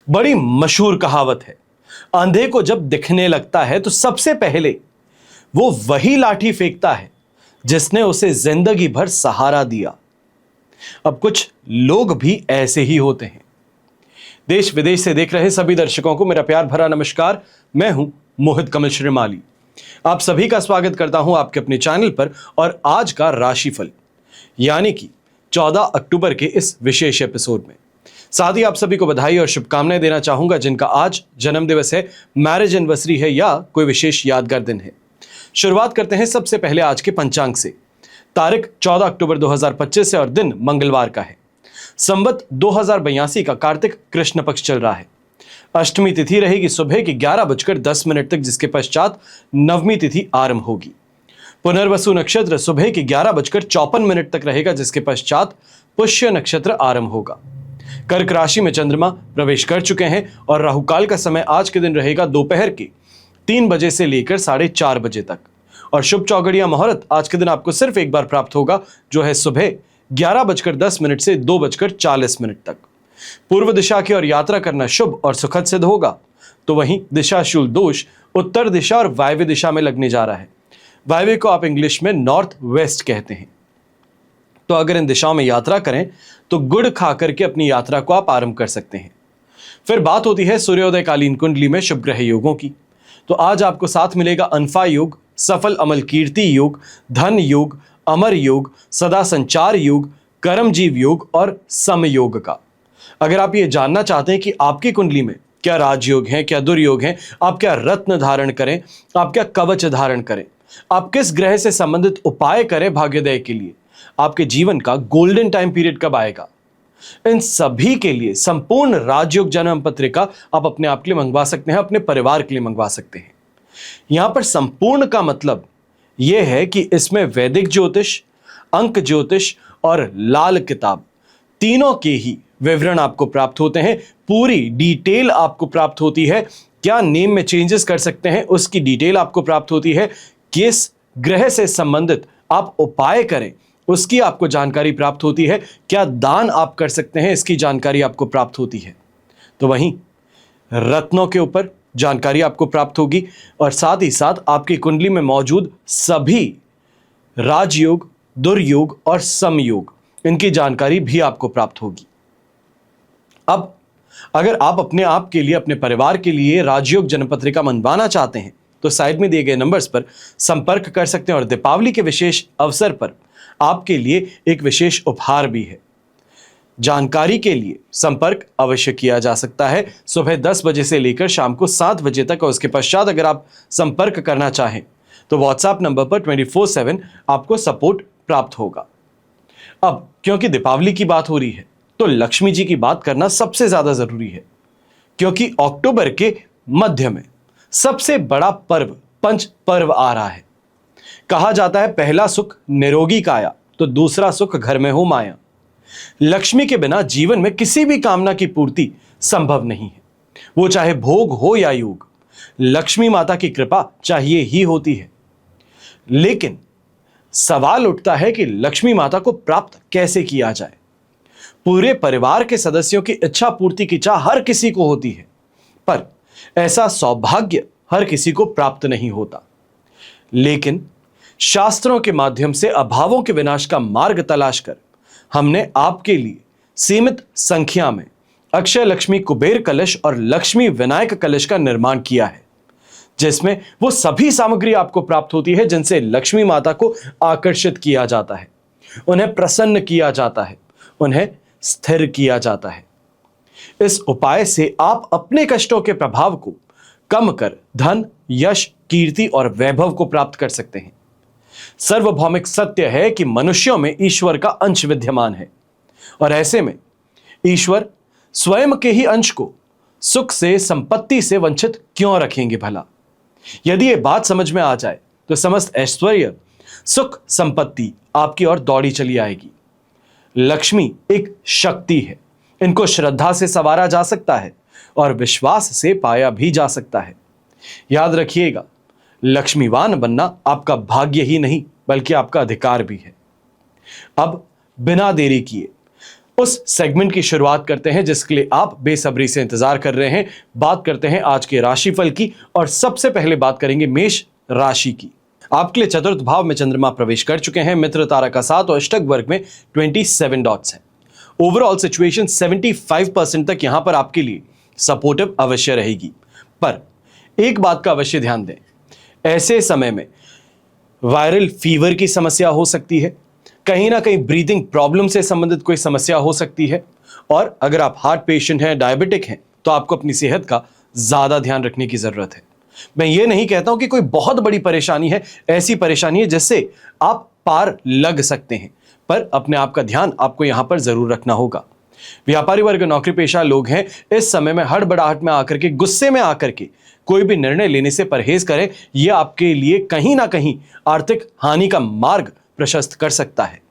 बड़ी मशहूर कहावत है, अंधे को जब दिखने लगता है तो सबसे पहले वो वही लाठी फेंकता है जिसने उसे जिंदगी भर सहारा दिया। अब कुछ लोग भी ऐसे ही होते हैं। देश विदेश से देख रहे सभी दर्शकों को मेरा प्यार भरा नमस्कार। मैं हूं मोहित कमल श्रीमाली। आप सभी का स्वागत करता हूं आपके अपने चैनल पर और आज का राशिफल यानी कि 14 अक्टूबर के इस विशेष एपिसोड में। साथ ही आप सभी को बधाई और शुभकामनाएं देना चाहूंगा जिनका आज जन्मदिवस है, मैरिज एनिवर्सरी है या कोई विशेष यादगार दिन है। शुरुआत करते हैं सबसे पहले आज के पंचांग से। तारीख 14 अक्टूबर 2025 है और दिन मंगलवार का है। संवत 2082 का कार्तिक कृष्ण पक्ष चल रहा है। अष्टमी तिथि रहेगी सुबह की 11:10 तक, जिसके पश्चात नवमी तिथि आरंभ होगी। पुनर्वसु नक्षत्र सुबह की 11:54 तक रहेगा, जिसके पश्चात पुष्य नक्षत्र आरंभ होगा। कर्क राशि में चंद्रमा प्रवेश कर चुके हैं और राहुकाल का समय आज के दिन रहेगा दोपहर के 3 बजे से लेकर 4:30 बजे तक। और शुभ चौगड़िया मुहूर्त आज के दिन आपको सिर्फ एक बार प्राप्त होगा, जो है सुबह 11:10 से 2:40 तक। पूर्व दिशा की ओर यात्रा करना शुभ और सुखद सिद्ध होगा। तो वहीं दिशाशूल दोष उत्तर दिशा और वायव्य दिशा में लगने जा रहा है। वायव्य को आप इंग्लिश में नॉर्थ वेस्ट कहते हैं। तो अगर इन दिशाओं में यात्रा करें तो गुड़ खा करके अपनी यात्रा को आप आरंभ कर सकते हैं। फिर बात होती है सूर्योदय कालीन कुंडली में शुभ ग्रह योगों की। तो आज आपको साथ मिलेगा अनफा योग, सफल अमल कीर्ति योग, धन योग, अमर योग, सदा संचार योग, कर्मजीव योग और समयोग का। अगर आप ये जानना चाहते हैं कि आपकी कुंडली में क्या राजयोग है, क्या दुर्योग है, आप क्या रत्न धारण करें, आप क्या कवच धारण करें, आप किस ग्रह से संबंधित उपाय करें भाग्योदय के लिए, आपके जीवन का गोल्डन टाइम पीरियड कब आएगा, इन सभी के लिए संपूर्ण राजयोग जन्म पत्रिका आप अपने आप के लिए मंगवा सकते हैं, अपने परिवार के लिए मंगवा सकते हैं। यहां पर संपूर्ण का मतलब यह है कि इसमें वैदिक ज्योतिष, अंक ज्योतिष और लाल किताब तीनों के ही विवरण आपको प्राप्त होते हैं। पूरी डिटेल आपको प्राप्त होती है। क्या नेम में चेंजेस कर सकते हैं उसकी डिटेल आपको प्राप्त होती है। किस ग्रह से संबंधित आप उपाय करें उसकी आपको जानकारी प्राप्त होती है। क्या दान आप कर सकते हैं इसकी जानकारी आपको प्राप्त होती है। तो वहीं रत्नों के ऊपर जानकारी आपको प्राप्त होगी और साथ ही साथ आपकी कुंडली में मौजूद सभी राजयोग, दुर्योग और समयोग, इनकी जानकारी भी आपको प्राप्त होगी। अब अगर आप अपने आप के लिए, अपने परिवार के लिए राजयोग जन्मपत्रिका मंगवाना चाहते हैं तो साइड में दिए गए नंबर्स पर संपर्क कर सकते हैं और दीपावली के विशेष अवसर पर आपके लिए एक विशेष उपहार भी है। जानकारी के लिए संपर्क अवश्य किया जा सकता है सुबह 10 बजे से लेकर शाम को 7 बजे तक, और उसके पश्चात अगर आप संपर्क करना चाहें तो व्हाट्सएप नंबर पर 24/7 आपको सपोर्ट प्राप्त होगा। अब क्योंकि दीपावली की बात हो रही है तो लक्ष्मी जी की बात करना सबसे ज्यादा जरूरी है, क्योंकि अक्टूबर के मध्य में सबसे बड़ा पर्व पंच पर्व आ रहा है। कहा जाता है पहला सुख निरोगी काया तो दूसरा सुख घर में हो माया। लक्ष्मी के बिना जीवन में किसी भी कामना की पूर्ति संभव नहीं है, वो चाहे भोग हो या योग। लक्ष्मी माता की कृपा चाहिए ही होती है। लेकिन सवाल उठता है कि लक्ष्मी माता को प्राप्त कैसे किया जाए। पूरे परिवार के सदस्यों की इच्छा पूर्ति की चाह हर किसी को होती है, पर ऐसा सौभाग्य हर किसी को प्राप्त नहीं होता। लेकिन शास्त्रों के माध्यम से अभावों के विनाश का मार्ग तलाश कर हमने आपके लिए सीमित संख्या में अक्षय लक्ष्मी कुबेर कलश और लक्ष्मी विनायक कलश का निर्माण किया है, जिसमें वो सभी सामग्री आपको प्राप्त होती है जिनसे लक्ष्मी माता को आकर्षित किया जाता है, उन्हें प्रसन्न किया जाता है, उन्हें स्थिर किया जाता है। इस उपाय से आप अपने कष्टों के प्रभाव को कम कर धन, यश, कीर्ति और वैभव को प्राप्त कर सकते हैं। सार्वभौमिक सत्य है कि मनुष्यों में ईश्वर का अंश विद्यमान है और ऐसे में ईश्वर स्वयं के ही अंश को सुख से, संपत्ति से वंचित क्यों रखेंगे भला। यदि यह बात समझ में आ जाए तो समस्त ऐश्वर्य, सुख, संपत्ति आपकी ओर दौड़ी चली आएगी। लक्ष्मी एक शक्ति है, इनको श्रद्धा से संवारा जा सकता है और विश्वास से पाया भी जा सकता है। याद रखिएगा, लक्ष्मीवान बनना आपका भाग्य ही नहीं बल्कि आपका अधिकार भी है। अब बिना देरी किए उस सेगमेंट की शुरुआत करते हैं जिसके लिए आप बेसब्री से इंतजार कर रहे हैं। बात करते हैं आज के राशिफल की और सबसे पहले बात करेंगे मेष राशि की। आपके लिए चतुर्थ भाव में चंद्रमा प्रवेश कर चुके हैं। मित्र तारा का 7 और अष्टक वर्ग में 27 डॉट्स हैं। ओवरऑल सिचुएशन 75% तक यहां पर आपके लिए सपोर्टिव अवश्य रहेगी, पर एक बात का अवश्य ध्यान दें, ऐसे समय में वायरल फीवर की समस्या हो सकती है, कहीं ना कहीं ब्रीदिंग प्रॉब्लम से संबंधित कोई समस्या हो सकती है, और अगर आप हार्ट पेशेंट हैं, डायबिटिक हैं, तो आपको अपनी सेहत का ज्यादा ध्यान रखने की जरूरत है। मैं ये नहीं कहता हूं कि कोई बहुत बड़ी परेशानी है, ऐसी परेशानी है जिससे आप पार लग सकते हैं, पर अपने आप का ध्यान आपको यहां पर जरूर रखना होगा। व्यापारी वर्ग, नौकरी पेशा लोग हैं, इस समय में हड़बड़ाहट में आकर के, गुस्से में आकर के कोई भी निर्णय लेने से परहेज करें। यह आपके लिए कहीं ना कहीं आर्थिक हानि का मार्ग प्रशस्त कर सकता है।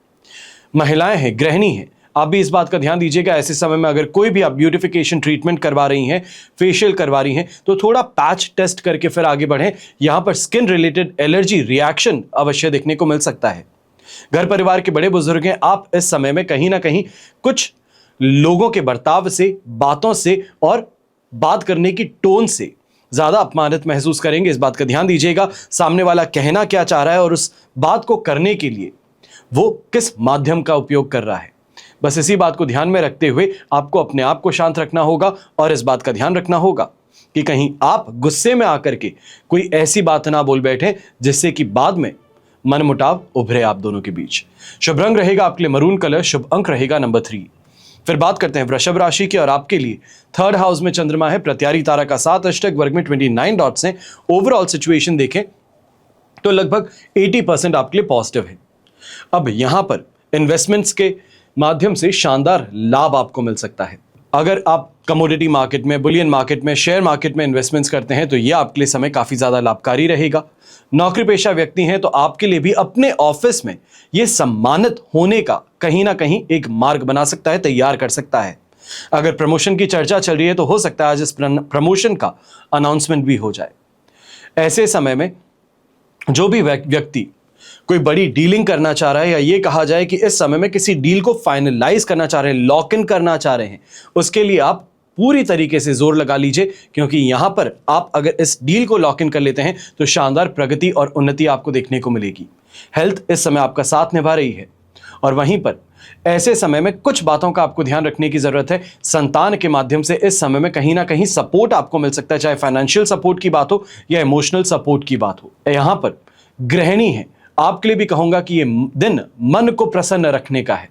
महिलाएं हैं, गृहिणी हैं, आप भी इस बात का ध्यान दीजिएगा। ऐसे समय में अगर कोई भी आप ब्यूटिफिकेशन ट्रीटमेंट करवा रही हैं, फेशियल करवा रही हैं, तो थोड़ा पैच टेस्ट करके फिर आगे बढ़ें। यहां पर स्किन रिलेटेड एलर्जी रिएक्शन अवश्य देखने को मिल सकता है। घर परिवार के बड़े बुजुर्ग हैं, आप इस समय में कहीं ना कहीं कुछ लोगों के बर्ताव से, बातों से और बात करने की टोन से ज्यादा अपमानित महसूस करेंगे। इस बात का ध्यान दीजिएगा, सामने वाला कहना क्या चाह रहा है और उस बात को करने के लिए वो किस माध्यम का उपयोग कर रहा है। बस इसी बात को ध्यान में रखते हुए आपको अपने आप को शांत रखना होगा और इस बात का ध्यान रखना होगा कि कहीं आप गुस्से में आकर के कोई ऐसी बात ना बोल बैठे जिससे कि बाद में मनमुटाव उभरे आप दोनों के बीच। शुभ रंग रहेगा आपके लिए मरून कलर, शुभ अंक रहेगा नंबर 3। फिर बात करते हैं वृषभ राशि की और आपके लिए थर्ड हाउस में चंद्रमा है। प्रत्यारी तारा का 7, अष्टक वर्ग में 29 डॉट्स हैं। ओवरऑल सिचुएशन देखें तो लगभग 80% आपके लिए पॉजिटिव है। अब यहां पर इन्वेस्टमेंट्स के माध्यम से शानदार लाभ आपको मिल सकता है। अगर आप कमोडिटी मार्केट में, बुलियन मार्केट में, शेयर मार्केट में इन्वेस्टमेंट्स करते हैं तो यह आपके लिए समय काफी ज्यादा लाभकारी रहेगा। नौकरी पेशा व्यक्ति हैं तो आपके लिए भी अपने ऑफिस में यह सम्मानित होने का कहीं ना कहीं एक मार्ग बना सकता है, तैयार कर सकता है। अगर प्रमोशन की चर्चा चल रही है तो हो सकता है आज इस प्रमोशन का अनाउंसमेंट भी हो जाए। ऐसे समय में जो भी व्यक्ति कोई बड़ी डीलिंग करना चाह रहा है, या ये कहा जाए कि इस समय में किसी डील को फाइनलाइज करना चाह रहे हैं, लॉक इन करना चाह रहे हैं, उसके लिए आप पूरी तरीके से जोर लगा लीजिए, क्योंकि यहां पर आप अगर इस डील को लॉक इन कर लेते हैं तो शानदार प्रगति और उन्नति आपको देखने को मिलेगी। हेल्थ इस समय आपका साथ निभा रही है और वहीं पर ऐसे समय में कुछ बातों का आपको ध्यान रखने की जरूरत है। संतान के माध्यम से इस समय में कहीं ना कहीं सपोर्ट आपको मिल सकता है, चाहे फाइनेंशियल सपोर्ट की बात हो या इमोशनल सपोर्ट की बात हो। यहां पर गृहिणी है, आपके लिए भी कहूंगा कि ये दिन मन को प्रसन्न रखने का है।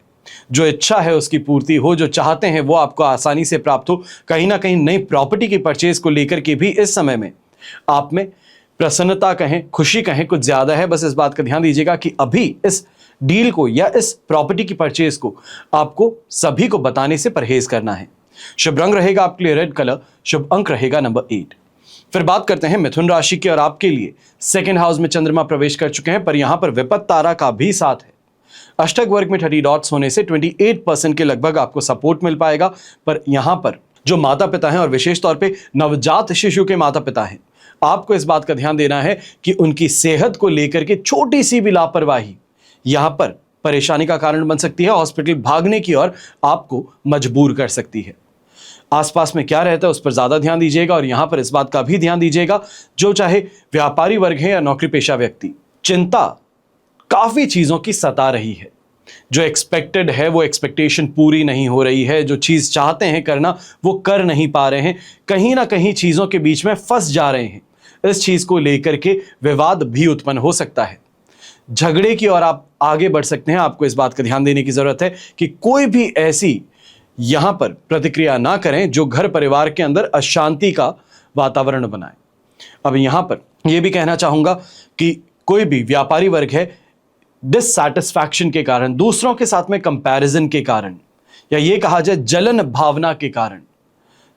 जो इच्छा है उसकी पूर्ति हो, जो चाहते हैं वो आपको आसानी से प्राप्त हो। कहीं ना कहीं नई प्रॉपर्टी की परचेज को लेकर के भी इस समय में आप में प्रसन्नता कहें, खुशी कहें, कुछ ज्यादा है। बस इस बात का ध्यान दीजिएगा कि अभी इस डील को या इस प्रॉपर्टी की परचेज को आपको सभी को बताने से परहेज करना है। शुभ रंग रहेगा आपके लिए रेड कलर, शुभ अंक रहेगा नंबर 8। फिर बात करते हैं मिथुन राशि की और आपके लिए सेकंड हाउस में चंद्रमा प्रवेश कर चुके हैं, पर यहां पर विपत्त तारा का भी साथ है। अष्टक वर्ग में 30 डॉट्स होने से 28% के लगभग आपको सपोर्ट मिल पाएगा। पर यहां पर जो माता पिता हैं और विशेष तौर पे नवजात शिशु के माता पिता हैं, आपको इस बात का ध्यान देना है कि उनकी सेहत को लेकर के छोटी सी भी लापरवाही यहां पर परेशानी का कारण बन सकती है, हॉस्पिटल भागने की ओर आपको मजबूर कर सकती है। आसपास में क्या रहता है उस पर ज्यादा ध्यान दीजिएगा और यहां पर इस बात का भी ध्यान दीजिएगा, जो चाहे व्यापारी वर्ग है या नौकरी पेशा व्यक्ति, चिंता काफी चीजों की सता रही है। जो एक्सपेक्टेड है वो एक्सपेक्टेशन पूरी नहीं हो रही है, जो चीज चाहते हैं करना वो कर नहीं पा रहे हैं, कहीं ना कहीं चीजों के बीच में फंस जा रहे हैं। इस चीज को लेकर के विवाद भी उत्पन्न हो सकता है, झगड़े की ओर आप आगे बढ़ सकते हैं। आपको इस बात का ध्यान देने की जरूरत है कि कोई भी ऐसी यहां पर प्रतिक्रिया ना करें जो घर परिवार के अंदर अशांति का वातावरण बनाए। अब यहां पर यह भी कहना चाहूंगा कि कोई भी व्यापारी वर्ग है, डिससैटिस्फैक्शन के कारण, दूसरों के साथ में कंपैरिजन के कारण, या ये कहा जाए जलन भावना के कारण,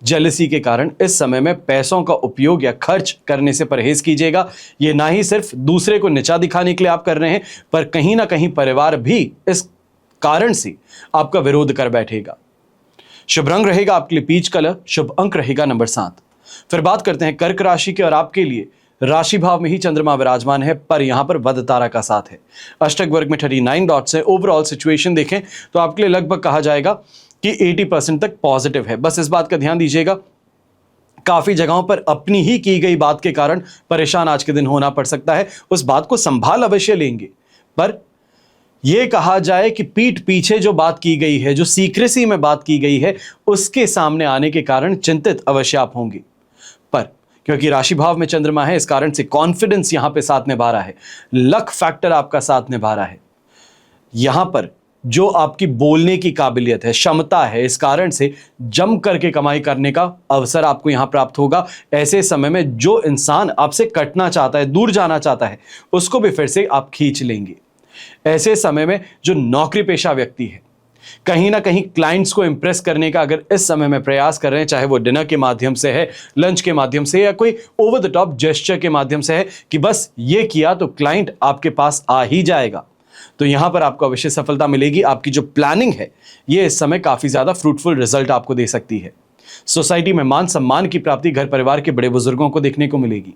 जेलसी के कारण इस समय में पैसों का उपयोग या खर्च करने से परहेज कीजिएगा। ये ना ही सिर्फ दूसरे को नीचा दिखाने के लिए आप कर रहे हैं, पर कहीं ना कहीं परिवार भी इस कारण से आपका विरोध कर बैठेगा। शुभ रंग रहेगा आपके लिए पीच कलर, शुभ अंक रहेगा नंबर 7। फिर बात करते हैं कर्क राशि की और आपके लिए राशि भाव में ही चंद्रमा विराजमान है, पर यहां पर वध तारा का साथ है। अष्टक वर्ग में 39 डॉट्स है। ओवरऑल सिचुएशन देखें तो आपके लिए लगभग कहा जाएगा कि 80% तक पॉजिटिव है। बस इस बात का ध्यान दीजिएगा, काफी जगहों पर अपनी ही की गई बात के कारण परेशान आज के दिन होना पड़ सकता है। उस बात को संभाल अवश्य लेंगे, पर यह कहा जाए कि पीठ पीछे जो बात की गई है, जो सीक्रेसी में बात की गई है, उसके सामने आने के कारण चिंतित अवश्य आप होंगे। पर क्योंकि राशि भाव में चंद्रमा है, इस कारण से कॉन्फिडेंस यहां पे साथ निभा रहा है, लक फैक्टर आपका साथ निभा रहा है। यहां पर जो आपकी बोलने की काबिलियत है, क्षमता है, इस कारण से जम करके कमाई करने का अवसर आपको यहां प्राप्त होगा। ऐसे समय में जो इंसान आपसे कटना चाहता है, दूर जाना चाहता है, उसको भी फिर से आप खींच लेंगे। ऐसे समय में जो नौकरी पेशा व्यक्ति है, कहीं ना कहीं क्लाइंट्स को इंप्रेस करने का अगर इस समय में प्रयास कर रहे हैं, चाहे वो डिनर के माध्यम से है, लंच के माध्यम से, या कोई ओवर द टॉप जेस्चर के माध्यम से है कि बस ये किया तो क्लाइंट आपके पास आ ही जाएगा, तो यहां पर आपको अवश्य सफलता मिलेगी। आपकी जो प्लानिंग है, ये इस समय काफी ज्यादा फ्रूटफुल रिजल्ट आपको दे सकती है। सोसाइटी में मान सम्मान की प्राप्ति घर परिवार के बड़े बुजुर्गों को देखने को मिलेगी।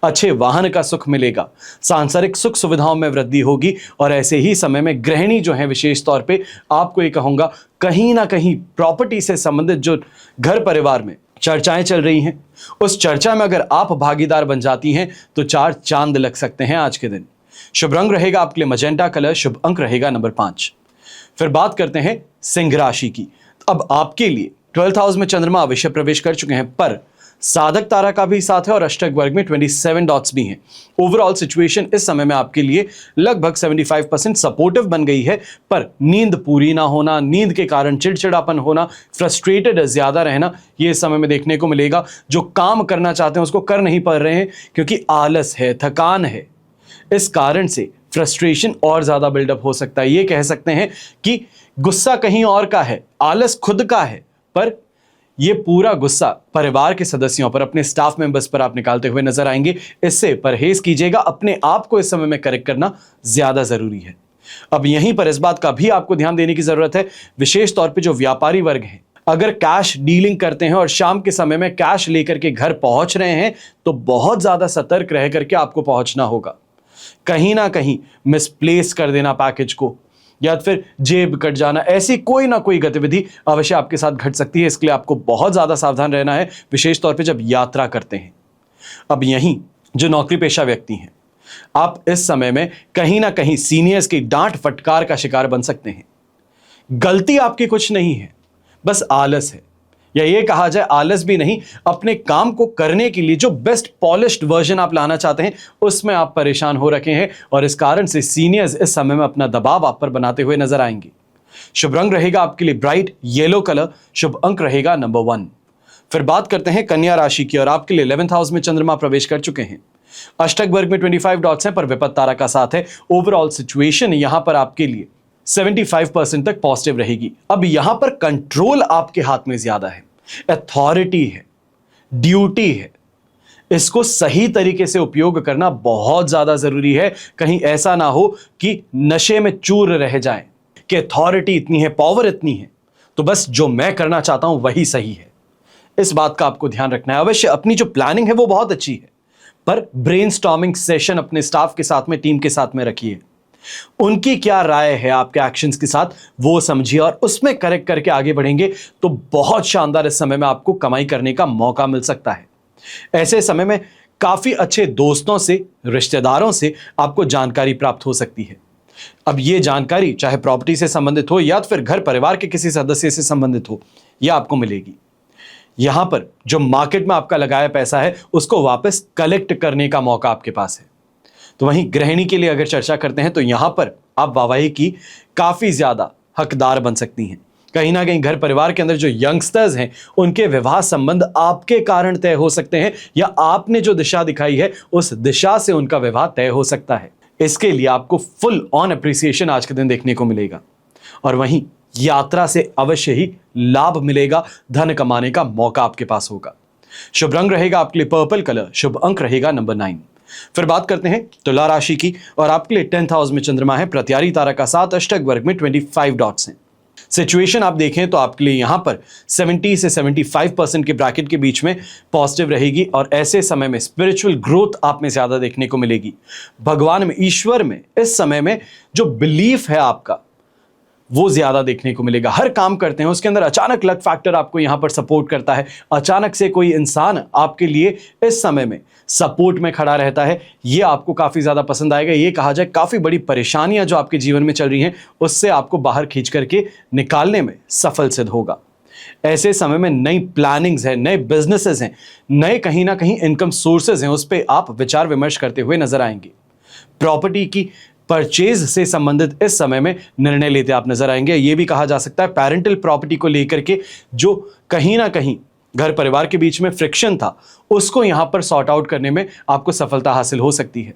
अच्छे वाहन का सुख मिलेगा, सांसारिक सुख सुविधाओं में वृद्धि होगी। और ऐसे ही समय में गृहिणी जो है, विशेष तौर पे आपको ये कहूंगा, कहीं ना कहीं प्रॉपर्टी से संबंधित जो घर परिवार में चर्चाएं चल रही हैं, उस चर्चा में अगर आप भागीदार बन जाती हैं तो 4 चांद लग सकते हैं आज के दिन। शुभ रंग रहेगा आपके लिए मजेंटा कलर, शुभ अंक रहेगा नंबर 5। फिर बात करते हैं सिंह राशि की। अब आपके लिए 12th हाउस में चंद्रमा अवश्य प्रवेश कर चुके हैं, पर साधक तारा का भी साथ है और अष्टक वर्ग में 27 डॉट्स भी हैं। ओवरऑल सिचुएशन इस समय में आपके लिए लगभग 75% सपोर्टिव बन गई है, पर नींद पूरी ना होना, नींद के कारण चिड़चिड़ापन होना, फ्रस्ट्रेटेड ज्यादा रहना, ये इस समय में देखने को मिलेगा। जो काम करना चाहते हैं उसको कर नहीं पा रहे हैं क्योंकि आलस है, थकान है। इस कारण से फ्रस्ट्रेशन और ज्यादा बिल्डअप हो सकता है। ये कह सकते हैं कि गुस्सा कहीं और का है, आलस खुद का है, पर यह पूरा गुस्सा परिवार के सदस्यों पर, अपने स्टाफ मेंबर्स पर आप निकालते हुए नजर आएंगे। इससे परहेज कीजिएगा, अपने आप को इस समय में करेक्ट करना ज्यादा जरूरी है। अब यहीं पर इस बात का भी आपको ध्यान देने की जरूरत है, विशेष तौर पे जो व्यापारी वर्ग हैं, अगर कैश डीलिंग करते हैं और शाम के समय में कैश लेकर के घर पहुंच रहे हैं, तो बहुत ज्यादा सतर्क रह करके आपको पहुंचना होगा। कहीं ना कहीं मिसप्लेस कर देना पैकेज को, या फिर जेब कट जाना, ऐसी कोई ना कोई गतिविधि अवश्य आपके साथ घट सकती है। इसके लिए आपको बहुत ज्यादा सावधान रहना है, विशेष तौर पे जब यात्रा करते हैं। अब यहीं जो नौकरी पेशा व्यक्ति हैं, आप इस समय में कहीं ना कहीं सीनियर्स की डांट फटकार का शिकार बन सकते हैं। गलती आपकी कुछ नहीं है, बस आलस है, या ये कहा जाए आलस भी नहीं, अपने काम को करने के लिए जो बेस्ट पॉलिश्ड वर्जन आप लाना चाहते हैं, उसमें आप परेशान हो रखे हैं, और इस कारण से सीनियर्स इस समय में अपना दबाव आप पर बनाते हुए नजर आएंगे। शुभ रंग रहेगा आपके लिए ब्राइट येलो कलर, शुभ अंक रहेगा नंबर 1। फिर बात करते हैं कन्या राशि की, और आपके लिए 11th हाउस में चंद्रमा प्रवेश कर चुके हैं। अष्टक वर्ग में 25 डॉट्स हैं, पर विपत्त तारा का साथ है। ओवरऑल सिचुएशन यहां पर आपके लिए 75% तक पॉजिटिव रहेगी। अब यहां पर कंट्रोल आपके हाथ में ज्यादा है, अथॉरिटी है, ड्यूटी है, इसको सही तरीके से उपयोग करना बहुत ज्यादा जरूरी है। कहीं ऐसा ना हो कि नशे में चूर रह जाएं कि अथॉरिटी इतनी है, पावर इतनी है, तो बस जो मैं करना चाहता हूं वही सही है। इस बात का आपको ध्यान रखना है। अवश्य अपनी जो प्लानिंग है वो बहुत अच्छी है, पर ब्रेनस्टॉर्मिंग सेशन अपने स्टाफ के साथ में, टीम के साथ में रखिए। उनकी क्या राय है आपके एक्शंस के साथ, वो समझिए, और उसमें करेक्ट करके आगे बढ़ेंगे तो बहुत शानदार इस समय में आपको कमाई करने का मौका मिल सकता है। ऐसे समय में काफी अच्छे दोस्तों से, रिश्तेदारों से आपको जानकारी प्राप्त हो सकती है। अब ये जानकारी चाहे प्रॉपर्टी से संबंधित हो या फिर घर परिवार के किसी सदस्य से संबंधित हो, यह आपको मिलेगी। यहां पर जो मार्केट में आपका लगाया पैसा है उसको वापस कलेक्ट करने का मौका आपके पास है। तो वहीं गृहिणी के लिए अगर चर्चा करते हैं तो यहां पर आप वाहवाही की काफी ज्यादा हकदार बन सकती हैं। कहीं ना कहीं घर परिवार के अंदर जो यंगस्टर्स हैं उनके विवाह संबंध आपके कारण तय हो सकते हैं, या आपने जो दिशा दिखाई है उस दिशा से उनका विवाह तय हो सकता है। इसके लिए आपको फुल ऑन अप्रिसिएशन आज के दिन देखने को मिलेगा। और वहीं यात्रा से अवश्य ही लाभ मिलेगा, धन कमाने का मौका आपके पास होगा। शुभ रंग रहेगा आपके लिए पर्पल कलर, शुभ अंक रहेगा नंबर 9। फिर बात करते हैं तुला राशि की, और आपके लिए 10th हाउस में चंद्रमा है, प्रत्यारी तारा का साथ, अष्टक वर्ग में 25 डॉट्स हैं। सिचुएशन आप देखें तो आपके लिए यहां पर 70 से 75% के ब्रैकेट के बीच में पॉजिटिव रहेगी, और ऐसे समय में स्पिरिचुअल ग्रोथ आप में ज्यादा देखने को मिलेगी। भगवान में, ईश्वर में इस समय में जो बिलीफ है आपका, वो ज्यादा देखने को मिलेगा। हर काम करते हैं उसके अंदर अचानक लक फैक्टर आपको यहां पर सपोर्ट करता है। अचानक से कोई इंसान आपके लिए इस समय में सपोर्ट में खड़ा रहता है, ये आपको काफी ज्यादा पसंद आएगा। ये कहा जाए काफी बड़ी परेशानियां जो आपके जीवन में चल रही हैं उससे आपको बाहर खींच करके निकालने में सफल सिद्ध होगा। ऐसे समय में नई प्लानिंग्स हैं, नए बिजनेसेस हैं, नए कहीं ना कहीं इनकम सोर्सेज हैं, उस पर आप विचार विमर्श करते हुए नजर आएंगे। प्रॉपर्टी की परचेज से संबंधित इस समय में निर्णय लेते आप नजर आएंगे। यह भी कहा जा सकता है पेरेंटल प्रॉपर्टी को लेकर के जो कहीं ना कहीं घर परिवार के बीच में फ्रिक्शन था उसको यहां पर सॉर्ट आउट करने में आपको सफलता हासिल हो सकती है।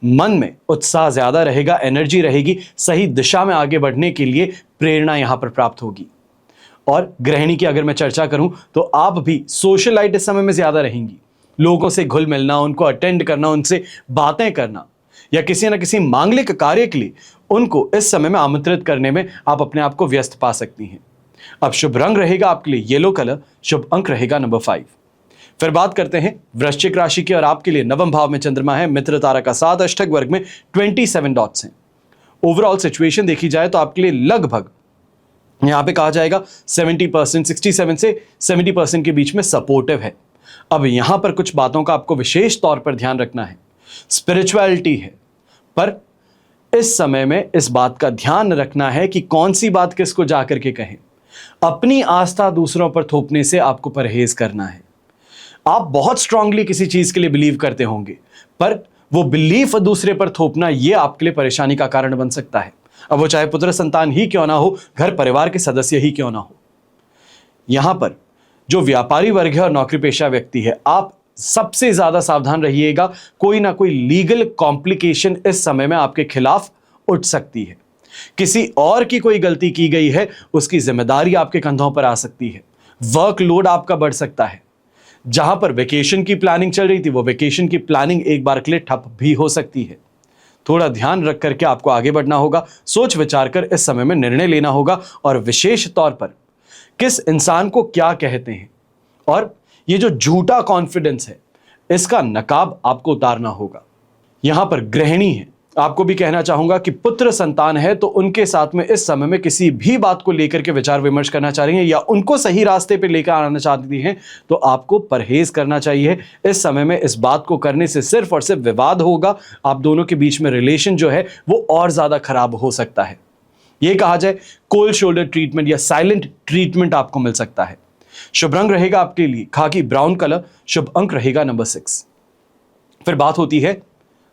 मन में उत्साह ज्यादा रहेगा, एनर्जी रहेगी, सही दिशा में आगे बढ़ने के लिए प्रेरणा यहां पर प्राप्त होगी। और गृहिणी की अगर मैं चर्चा करूं तो आप भी सोशलाइट इस समय में ज्यादा रहेंगी। लोगों से घुल मिलना, उनको अटेंड करना, उनसे बातें करना या किसी न किसी मांगलिक कार्य के लिए उनको इस समय में आमंत्रित करने में आप अपने आप को व्यस्त पा सकती हैं। अब शुभ रंग रहेगा आपके लिए येलो कलर, शुभ अंक रहेगा नंबर 5। फिर बात करते हैं वृश्चिक राशि की और आपके लिए नवम भाव में चंद्रमा है, मित्र तारा का 7, अष्टक वर्ग में 27 डॉट्स हैं। ओवरऑल सिचुएशन देखी जाए तो आपके लिए लगभग यहां पे कहा जाएगा 70%, 67 से 70% के बीच में सपोर्टिव है। अब यहां पर कुछ बातों का आपको विशेष तौर पर ध्यान रखना है। स्पिरिचुअलिटी है, पर इस समय में इस बात का ध्यान रखना है कि कौन सी बात किसको जाकर के कहें। अपनी आस्था दूसरों पर थोपने से आपको परहेज करना है। आप बहुत स्ट्रांगली किसी चीज के लिए बिलीव करते होंगे, पर वो बिलीफ दूसरे पर थोपना यह आपके लिए परेशानी का कारण बन सकता है। अब वो चाहे पुत्र संतान ही क्यों ना हो, घर परिवार के सदस्य ही क्यों ना हो। यहां पर जो व्यापारी वर्ग है और नौकरी पेशा व्यक्ति है, आप सबसे ज्यादा सावधान रहिएगा। कोई ना कोई लीगल कॉम्प्लिकेशन इस समय में आपके खिलाफ उठ सकती है। किसी और की कोई गलती की गई है, उसकी जिम्मेदारी आपके कंधों पर आ सकती है। वर्कलोड आपका बढ़ सकता है। जहां पर वेकेशन की प्लानिंग चल रही थी, वो वेकेशन की प्लानिंग एक बार के लिए ठप भी हो सकती है। थोड़ा ध्यान रख करके आपको आगे बढ़ना होगा, सोच विचार कर इस समय में निर्णय लेना होगा। और विशेष तौर पर किस इंसान को क्या कहते हैं और ये जो झूठा कॉन्फिडेंस है, इसका नकाब आपको उतारना होगा। यहां पर गृहिणी है, आपको भी कहना चाहूंगा कि पुत्र संतान है तो उनके साथ में इस समय में किसी भी बात को लेकर के विचार विमर्श करना चाह रही हैं या उनको सही रास्ते पे लेकर आना चाहती हैं तो आपको परहेज करना चाहिए। इस समय में इस बात को करने से सिर्फ और सिर्फ विवाद होगा। आप दोनों के बीच में रिलेशन जो है वो और ज्यादा खराब हो सकता है। यह कहा जाए कोल्ड शोल्डर ट्रीटमेंट या साइलेंट ट्रीटमेंट आपको मिल सकता है। शुभ रंग रहेगा आपके लिए खाकी ब्राउन कलर, शुभ अंक रहेगा नंबर 6। फिर बात होती है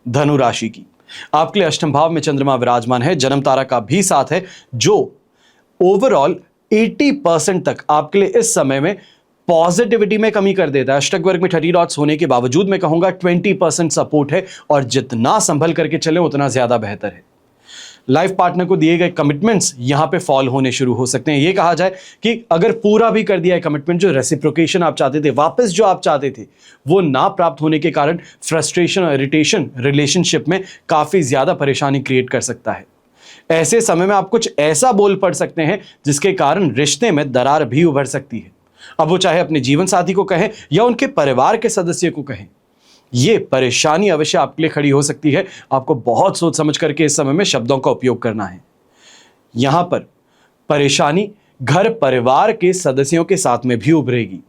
धनु राशि की। आपके लिए अष्टम भाव में चंद्रमा विराजमान है, जन्म तारा का भी साथ है, जो ओवरऑल 80% तक आपके लिए इस समय में पॉजिटिविटी में कमी कर देता है। अष्टक वर्ग में 30 डॉट्स होने के बावजूद मैं कहूंगा 20% सपोर्ट है और जितना संभल करके चले उतना ज्यादा बेहतर है। लाइफ पार्टनर को दिए गए कमिटमेंट्स यहां पे फॉल होने शुरू हो सकते हैं। यह कहा जाए कि अगर पूरा भी कर दिया है कमिटमेंट, जो रेसिप्रोकेशन आप चाहते थे, वापस जो आप चाहते थे, वो ना प्राप्त होने के कारण फ्रस्ट्रेशन और इरिटेशन रिलेशनशिप में काफी ज्यादा परेशानी क्रिएट कर सकता है। ऐसे समय में आप कुछ ऐसा बोल पड़ सकते हैं जिसके कारण रिश्ते में दरार भी उभर सकती है। अब वो चाहे अपने जीवन साथी को कहें या उनके परिवार के सदस्य को कहें, ये परेशानी अवश्य आपके लिए खड़ी हो सकती है। आपको बहुत सोच समझ करके इस समय में शब्दों का उपयोग करना है। यहां पर परेशानी घर परिवार के सदस्यों के साथ में भी उभरेगी।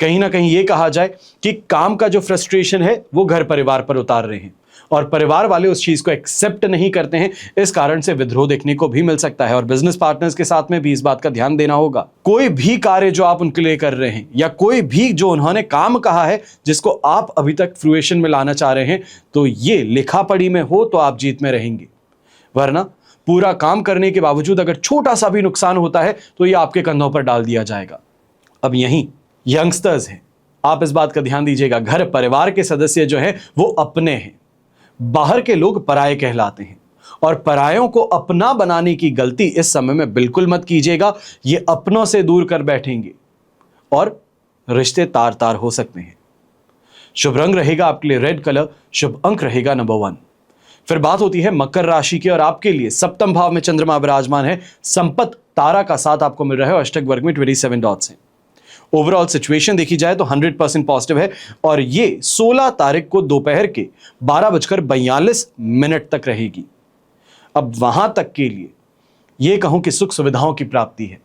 कहीं ना कहीं यह कहा जाए कि काम का जो फ्रस्ट्रेशन है वो घर परिवार पर उतार रहे हैं और परिवार वाले उस चीज को एक्सेप्ट नहीं करते हैं। इस कारण से विद्रोह देखने को भी मिल सकता है और बिजनेस पार्टनर्स के साथ में भी इस बात का ध्यान देना होगा। कोई भी कार्य जो आप उनके लिए कर रहे हैं या कोई भी जो उन्होंने काम कहा है जिसको आप अभी तक फ्रूएशन में लाना चाह रहे हैं, तो ये लिखा पढ़ी में हो तो आप जीत में रहेंगे, वरना पूरा काम करने के बावजूद अगर छोटा सा भी नुकसान होता है तो ये आपके कंधों पर डाल दिया जाएगा। अब यहीं यंगस्टर्स हैं, आप इस बात का ध्यान दीजिएगा। घर परिवार के सदस्य जो हैं वो अपने हैं, बाहर के लोग पराये कहलाते हैं और परायों को अपना बनाने की गलती इस समय में बिल्कुल मत कीजिएगा। ये अपनों से दूर कर बैठेंगे और रिश्ते तार तार हो सकते हैं। शुभ रंग रहेगा आपके लिए रेड कलर, शुभ अंक रहेगा नंबर 1। फिर बात होती है मकर राशि की और आपके लिए सप्तम भाव में चंद्रमा विराजमान है, संपत्ति तारा का साथ आपको मिल रहा है और अष्टक वर्ग में 27 डॉट्स हैं। ओवरऑल सिचुएशन देखी जाए तो 100% पॉजिटिव है और ये 16 तारीख को दोपहर के 12:42 तक रहेगी। अब वहां तक के लिए ये कहूं कि सुख सुविधाओं की प्राप्ति है।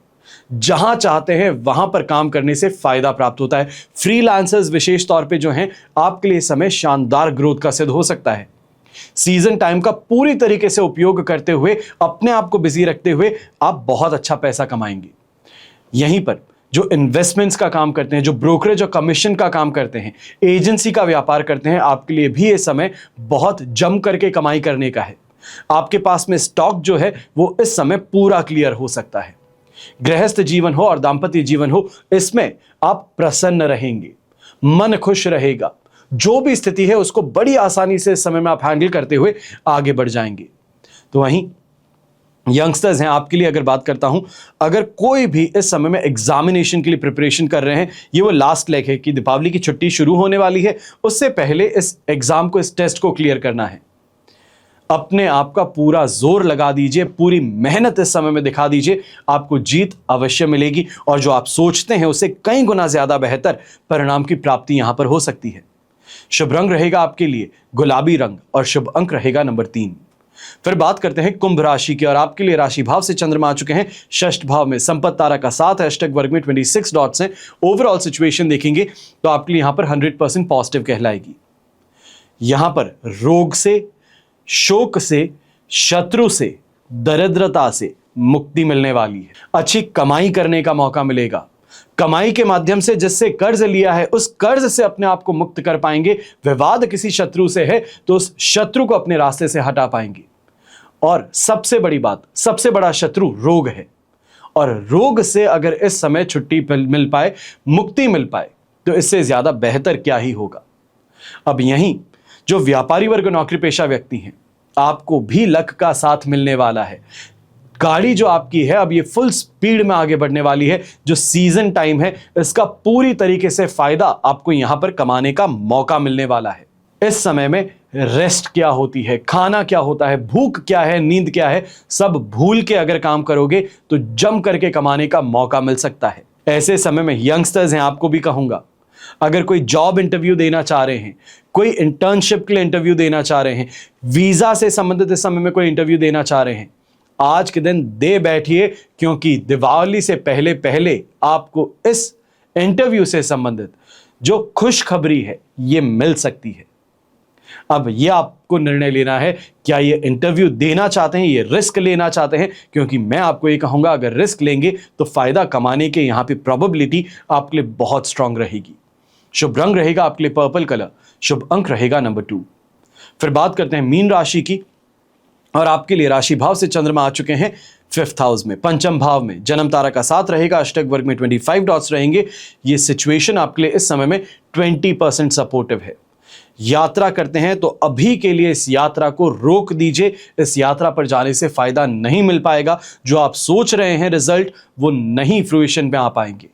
जहां चाहते हैं वहां पर काम करने से फायदा प्राप्त होता है। फ्रीलांसर्स विशेष तौर पे जो हैं, आपके लिए समय शानदार ग्रोथ का सिद्ध हो सकता है। सीजन टाइम का पूरी तरीके से उपयोग करते हुए, अपने आप को बिजी रखते हुए आप बहुत अच्छा पैसा कमाएंगे। यहीं पर जो इन्वेस्टमेंट्स का काम करते हैं, जो ब्रोकरेज और कमीशन का काम करते हैं, एजेंसी का व्यापार करते हैं, आपके लिए भी ये समय बहुत जम करके कमाई करने का है। आपके पास में स्टॉक जो है वो इस समय पूरा क्लियर हो सकता है। गृहस्थ जीवन हो और दांपत्य जीवन हो, इसमें आप प्रसन्न रहेंगे, मन खुश रहेगा। जो भी स्थिति है उसको बड़ी आसानी से इस समय में आप हैंडल करते हुए आगे बढ़ जाएंगे। तो वहीं यंगस्टर्स हैं, आपके लिए अगर बात करता हूं, अगर कोई भी इस समय में एग्जामिनेशन के लिए प्रिपरेशन कर रहे हैं, ये वो लास्ट लेग है कि दीपावली की छुट्टी शुरू होने वाली है, उससे पहले इस एग्जाम को, इस टेस्ट को क्लियर करना है। अपने आप का पूरा जोर लगा दीजिए, पूरी मेहनत इस समय में दिखा दीजिए, आपको जीत अवश्य मिलेगी और जो आप सोचते हैं उससे कई गुना ज्यादा बेहतर परिणाम की प्राप्ति यहां पर हो सकती है। शुभ रंग रहेगा आपके लिए गुलाबी रंग और शुभ अंक रहेगा नंबर 3। फिर बात करते हैं कुंभ राशि की, और आपके लिए राशि भाव से चंद्रमा आ चुके हैं षष्ठ भाव में। संपत्ति तारा का 7 है, अष्टक वर्ग में 26 डॉट्स हैं। ओवरऑल सिचुएशन देखेंगे तो आपके लिए यहां पर 100% पॉजिटिव कहलाएगी। यहां पर रोग से, शोक से, शत्रु से, दरिद्रता से मुक्ति मिलने वाली है। अच्छी कमाई करने का मौका मिलेगा। कमाई के माध्यम से जिससे कर्ज लिया है उस कर्ज से अपने आप को मुक्त कर पाएंगे। विवाद किसी शत्रु से है तो उस शत्रु को अपने रास्ते से हटा पाएंगे। और सबसे बड़ी बात, सबसे बड़ा शत्रु रोग है, और रोग से अगर इस समय छुट्टी मिल पाए, मुक्ति मिल पाए, तो इससे ज्यादा बेहतर क्या ही होगा। अब यहीं जो व्यापारी वर्ग, नौकरी पेशा व्यक्ति हैं, आपको भी लक का साथ मिलने वाला है। गाड़ी जो आपकी है अब ये फुल स्पीड में आगे बढ़ने वाली है। जो सीजन टाइम है इसका पूरी तरीके से फायदा आपको यहां पर कमाने का मौका मिलने वाला है। इस समय में रेस्ट क्या होती है, खाना क्या होता है, भूख क्या है, नींद क्या है, सब भूल के अगर काम करोगे तो जम करके कमाने का मौका मिल सकता है। ऐसे समय में यंगस्टर्स हैं, आपको भी कहूंगा, अगर कोई जॉब इंटरव्यू देना चाह रहे हैं, कोई इंटर्नशिप के लिए इंटरव्यू देना चाह रहे हैं, वीजा से संबंधित इस समय में कोई इंटरव्यू देना चाह रहे हैं, आज के दिन दे बैठिए, क्योंकि दिवाली से पहले पहले आपको इस इंटरव्यू से संबंधित जो खुशखबरी है ये मिल सकती है। अब ये आपको निर्णय लेना है, क्या ये इंटरव्यू देना चाहते हैं, ये रिस्क लेना चाहते हैं, क्योंकि मैं आपको ये कहूंगा अगर रिस्क लेंगे तो फायदा कमाने के यहां पे प्रोबेबिलिटी आपके लिए बहुत स्ट्रांग रहेगी। शुभ रंग रहेगा आपके लिए पर्पल कलर, शुभ अंक रहेगा नंबर 2। फिर बात करते हैं मीन राशि की, और आपके लिए राशि भाव से चंद्रमा आ चुके हैं 5th हाउस में, पंचम भाव में। जन्म तारा का 7 रहेगा, अष्टक वर्ग में 25 डॉट्स रहेंगे। ये सिचुएशन आपके लिए इस समय में 20% सपोर्टिव है। यात्रा करते हैं तो अभी के लिए इस यात्रा को रोक दीजिए। इस यात्रा पर जाने से फायदा नहीं मिल पाएगा। जो आप सोच रहे हैं रिजल्ट, वो नहीं फ्रूइशन में आ पाएंगे।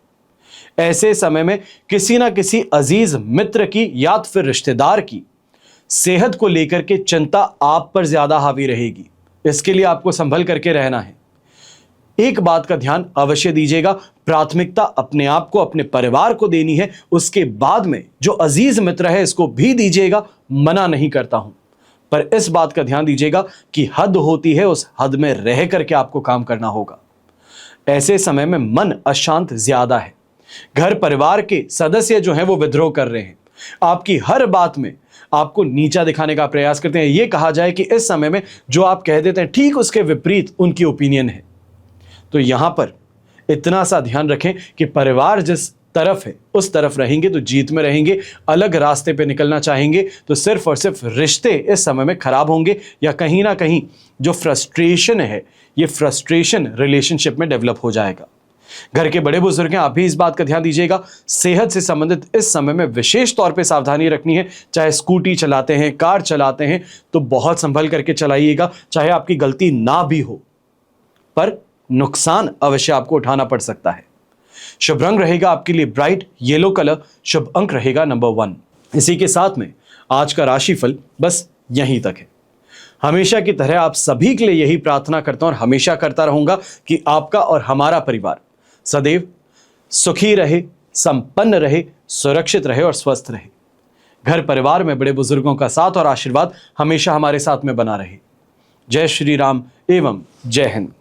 ऐसे समय में किसी ना किसी अजीज मित्र की या फिर रिश्तेदार की सेहत को लेकर के चिंता आप पर ज्यादा हावी रहेगी। इसके लिए आपको संभल करके रहना है। एक बात का ध्यान अवश्य दीजिएगा, प्राथमिकता अपने आप को, अपने परिवार को देनी है। उसके बाद में जो अजीज मित्र है इसको भी दीजिएगा, मना नहीं करता हूं, पर इस बात का ध्यान दीजिएगा कि हद होती है, उस हद में रह करके आपको काम करना होगा। ऐसे समय में मन अशांत ज्यादा है। घर परिवार के सदस्य जो हैं वो विद्रोह कर रहे हैं। आपकी हर बात में आपको नीचा दिखाने का प्रयास करते हैं। यह कहा जाए कि इस समय में जो आप कह देते हैं ठीक उसके विपरीत उनकी ओपिनियन है। तो यहां पर इतना सा ध्यान रखें कि परिवार जिस तरफ है उस तरफ रहेंगे तो जीत में रहेंगे। अलग रास्ते पे निकलना चाहेंगे तो सिर्फ और सिर्फ रिश्ते इस समय में खराब होंगे, या कहीं ना कहीं जो फ्रस्ट्रेशन है ये फ्रस्ट्रेशन रिलेशनशिप में डेवलप हो जाएगा। घर के बड़े बुजुर्ग हैं, आप भी इस बात का ध्यान दीजिएगा। सेहत से संबंधित इस समय में विशेष तौर पे सावधानी रखनी है। चाहे स्कूटी चलाते हैं, कार चलाते हैं तो बहुत संभल करके चलाइएगा। चाहे आपकी गलती ना भी हो, पर नुकसान अवश्य आपको उठाना पड़ सकता है। शुभ रंग रहेगा आपके लिए ब्राइट येलो कलर, शुभ अंक रहेगा नंबर 1। इसी के साथ में आज का राशिफल बस यहीं तक है। हमेशा की तरह आप सभी के लिए यही प्रार्थना करता हूं और हमेशा करता रहूंगा कि आपका और हमारा परिवार सदैव सुखी रहे, संपन्न रहे, सुरक्षित रहे और स्वस्थ रहे। घर परिवार में बड़े बुजुर्गों का साथ और आशीर्वाद हमेशा हमारे साथ में बना रहे। जय श्री राम एवं जय हिंद।